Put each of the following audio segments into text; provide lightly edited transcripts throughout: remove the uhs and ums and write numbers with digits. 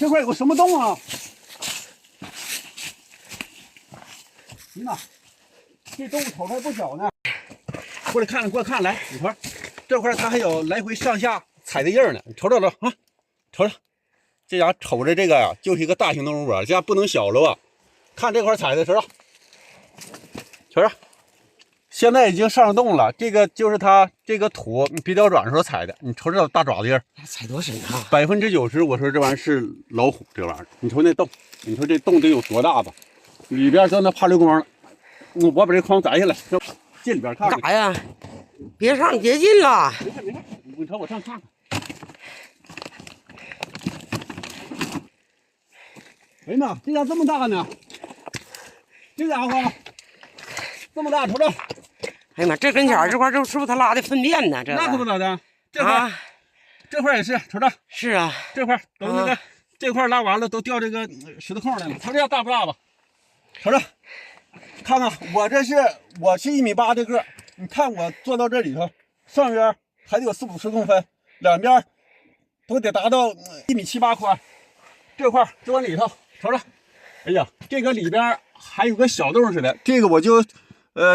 这块有个什么洞啊？你呐，这洞瞅着还不小呢。过来看，过来看，来，你瞅，这块它还有来回上下踩的印儿呢。你瞅瞅啊，瞅瞅，这家瞅着这个呀，就是一个大型动物啊，这家不能小了啊。看这块踩的，瞅瞅，瞅瞅。现在已经上洞了，这个就是它这个土比较软时候踩的。你瞅这大爪子印儿，踩多深啊？90%，我说这玩意儿是老虎，这玩意儿。你瞅那洞，你说这洞得有多大吧？里边都那怕溜光了。我把这筐摘下来，进里边看看。干啥呀？别上，别进了。没事没事，你瞅我上看看。哎呀妈，这家这么大呢！这家伙这么大，瞅瞅。哎呀妈，这跟前儿这块儿是不是他拉的粪便呢？这那可不咋的，这块、这块也是，瞅瞅。是啊，这块都那个、这块拉完了，都掉这个石头缝来了。瞅这家大不大吧？瞅瞅，看看我这是1.8米的个，你看我坐到这里头，上边还得有40-50公分，两边都得达到1.7-8米宽。这块就往里头，瞅瞅。哎呀，这个里边还有个小洞似的，这个我就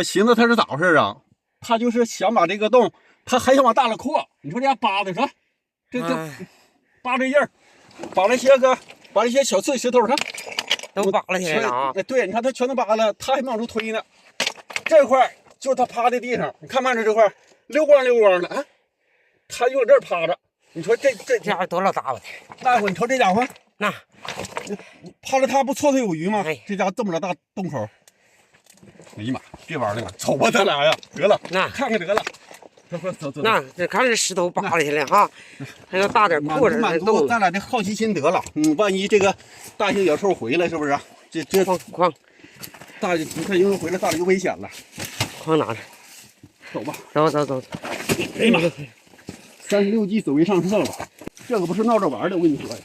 寻思它是咋回事啊？他就是想把这个洞，他还想往大了扩。你说这家扒的，说这扒这印儿，把这些小碎石头，它都扒拉起来了啊！对，你看它全都扒了，它还往出推呢。这块就是它趴在地上，你看这块溜光的啊，它就搁这儿趴着。你说这家伙多老大吧？大伙，你瞅这家伙，那趴着它不绰绰有余吗？哎，这家这么大洞口。哎呀妈，别玩了，瞅吧，咱俩呀，得了，那看看得了。走。那这看这石头扒拉起来哈，还要大点扩着满足咱俩这好奇心得了。万一这个大型野兽回来，是不是？这筐大，你看野兽回来，大了就危险了。筐拿着，走吧。走。哎呀妈，36级走为上策了。这个不是闹着玩的，我跟你说呀。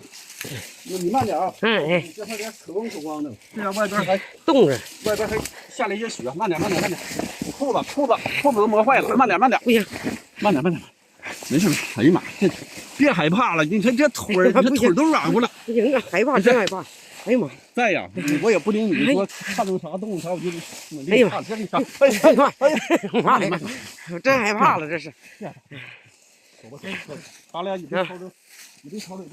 你慢点啊！哎，这还得可光的，这样外边还冻着，外边还下了一些雪，慢点。裤子都磨坏了，慢点。不行，慢点。没事。哎呀妈，这别害怕了，你看这腿儿，你这腿都软乎了。不行啊，害怕，真害怕。哎呀妈！再呀，我也不听你说看到啥动物啥，我就哎呀妈！哎呀妈！我真害怕了，这是。走吧，咱俩你别吵着，别好了。